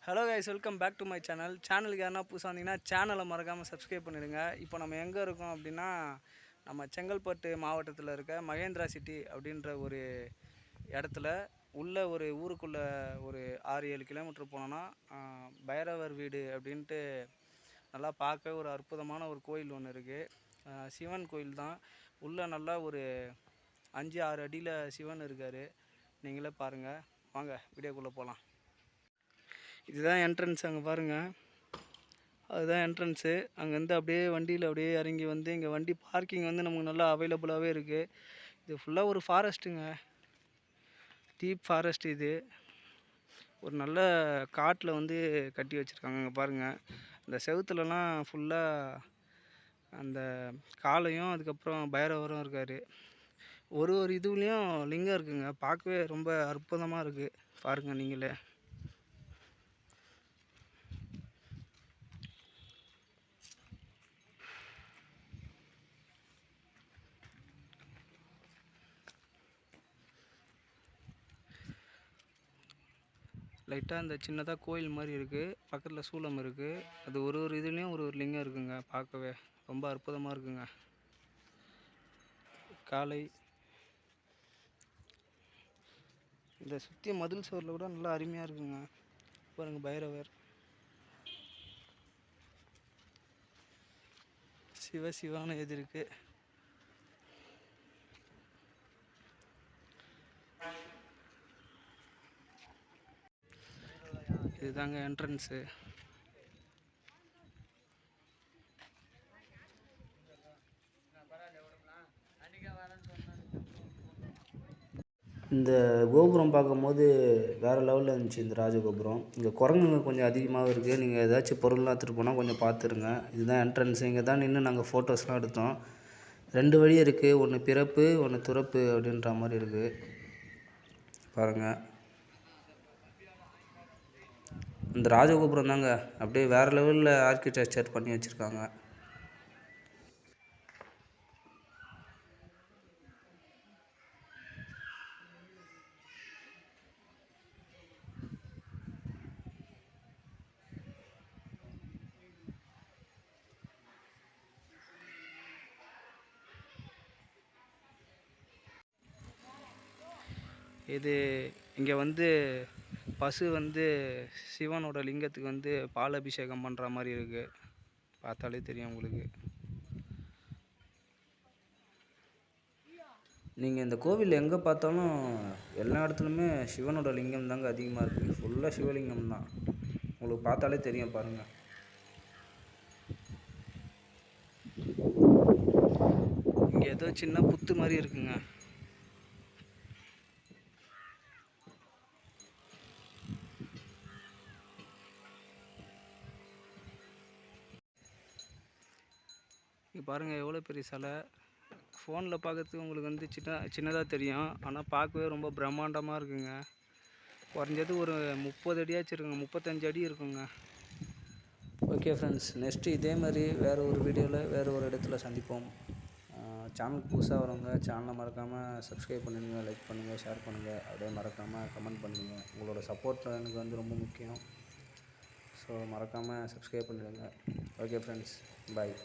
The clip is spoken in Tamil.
Hello guys, welcome back to my channel. சேனலுக்கு யாருன்னா புதுசாக வந்தீங்கன்னா சேனலை மறக்காமல் சப்ஸ்கிரைப் பண்ணிடுங்க. இப்போ நம்ம எங்கே இருக்கோம் அப்படின்னா, நம்ம செங்கல்பட்டு மாவட்டத்தில் இருக்க மகேந்திரா சிட்டி அப்படின்ற ஒரு இடத்துல உள்ள ஒரு ஊருக்குள்ளே ஒரு 6-7 கிலோமீட்டர் போனோன்னா பைரவர் வீடு அப்படின்ட்டு நல்லா பார்க்க ஒரு அற்புதமான ஒரு கோயில் ஒன்று இருக்குது. சிவன் கோயில் தான். உள்ளே நல்லா ஒரு 5-6 அடியில் சிவன் இருக்கார். நீங்களே பாருங்கள். வாங்க வீடியோக்குள்ளே போகலாம். இதுதான் என்ட்ரன்ஸ். அங்கே பாருங்கள், அதுதான் என்ட்ரன்ஸு. அங்கேருந்து அப்படியே வண்டியில் அப்படியே இறங்கி வந்து இங்கே வண்டி பார்க்கிங் வந்து நமக்கு நல்லா அவைலபிளாகவே இருக்குது. இது ஃபுல்லாக ஒரு ஃபாரஸ்ட்டுங்க, டீப் ஃபாரஸ்ட். இது ஒரு நல்ல காட்டில் வந்து கட்டி வச்சுருக்காங்க. அங்கே பாருங்கள், இந்த செவுத்துலலாம் ஃபுல்லாக அந்த காளையும் அதுக்கப்புறம் பைரவரும் இருக்கார். ஒரு இதுலேயும் லிங்கம் இருக்குங்க. பார்க்கவே ரொம்ப அற்புதமாக இருக்குது. பாருங்கள் நீங்களே. லைட்டாக இந்த சின்னதாக கோயில் மாதிரி இருக்குது. பக்கத்தில் சூளம் இருக்குது. அது ஒரு இதுலேயும் ஒரு லிங்கம் இருக்குங்க. பார்க்கவே ரொம்ப அற்புதமாக இருக்குங்க. காலை இந்த சுற்றி மதில் சுவரில் கூட நல்லா அருமையாக இருக்குங்க. பாருங்கள், பைரவர், சிவசிவான இது இருக்குது. இதுதாங்க என்ட்ரன்ஸு. இந்த கோபுரம் பார்க்கும்போது வேறு லெவலில் இருந்துச்சு. இந்த ராஜகோபுரம் இங்கே குரங்குங்க கொஞ்சம் அதிகமாகவும் இருக்குது. நீங்கள் ஏதாச்சும் பொருள்லாம் எடுத்துகிட்டு போனால் கொஞ்சம் பார்த்துருங்க. இதுதான் என்ட்ரன்ஸு. இங்கே தான் நின்று நாங்கள் ஃபோட்டோஸ்லாம் எடுத்தோம். 2 வழி இருக்குது. ஒன்று பிறப்பு, ஒன்று துறப்பு அப்படின்ற மாதிரி இருக்குது. பாருங்கள், இந்த ராஜகோபுரம் தாங்க அப்படியே வேறு லெவலில் ஆர்கிடெக்சர் பண்ணி வச்சுருக்காங்க. இது இங்கே வந்து பசு வந்து சிவனோட லிங்கத்துக்கு வந்து பால் அபிஷேகம் பண்ணுற மாதிரி இருக்குது. பார்த்தாலே தெரியும் உங்களுக்கு. நீங்கள் இந்த கோவில் எங்கே பார்த்தாலும் எல்லா இடத்துலையுமே சிவனோட லிங்கம் தாங்க அதிகமாக இருக்குது. ஃபுல்லாக சிவலிங்கம் தான். உங்களுக்கு பார்த்தாலே தெரியும். பாருங்கள், இங்கே ஏதோ சின்ன புத்து மாதிரி இருக்குங்க. இங்கே பாருங்கள், எவ்வளோ பெரிய சிலை. ஃபோனில் பார்க்கறதுக்கு உங்களுக்கு வந்து சின்னதாக தெரியும். ஆனால் பார்க்கவே ரொம்ப பிரம்மாண்டமாக இருக்குங்க. குறைஞ்சது ஒரு 30 அடியாச்சும் இருக்குங்க, 35 அடி இருக்குங்க. ஓகே ஃப்ரெண்ட்ஸ், நெக்ஸ்ட்டு இதே மாதிரி வேறு ஒரு வீடியோவில் வேறு ஒரு இடத்துல சந்திப்போம். சேனலுக்கு புதுசாக வரவங்க சேனலை மறக்காமல் சப்ஸ்கிரைப் பண்ணுங்கள், லைக் பண்ணுங்கள், ஷேர் பண்ணுங்கள். அப்படியே மறக்காமல் கமெண்ட் பண்ணுங்கள். உங்களோட சப்போர்ட் எனக்கு வந்து ரொம்ப முக்கியம். ஸோ மறக்காமல் சப்ஸ்கிரைப் பண்ணிடுங்க. ஓகே ஃப்ரெண்ட்ஸ், பாய்.